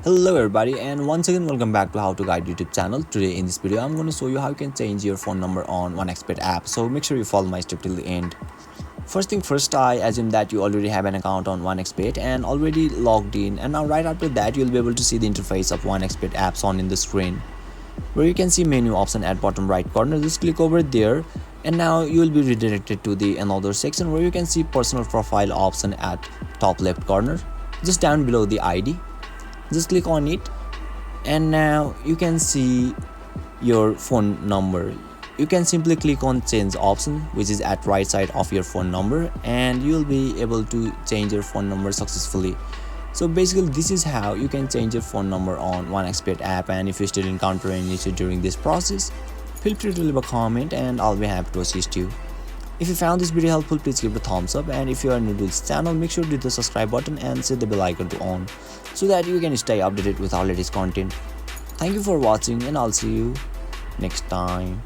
Hello everybody, and once again welcome back to How to Guide YouTube channel. Today in this video I'm going to show you how you can change your phone number on OneXpert app, so make sure you follow my step till the end. First thing first, I assume that you already have an account on OneXpert and already logged in, and now right after that you'll be able to see the interface of OneXpert apps on in the screen, where you can see menu option at bottom right corner. Just click over there and now you will be redirected to the another section where you can see personal profile option at top left corner, just down below the ID. Just click on it and now you can see your phone number. You can simply click on change option, which is at right side of your phone number, and you will be able to change your phone number successfully. So basically this is how you can change your phone number on OneXpert app, and if you still encounter any issue during this process, feel free to leave a comment and I'll be happy to assist you. If you found this video helpful, please give it a thumbs up, and if you are new to this channel, make sure to hit the subscribe button and set the bell icon to on so that you can stay updated with our latest content. Thank you for watching and I'll see you next time.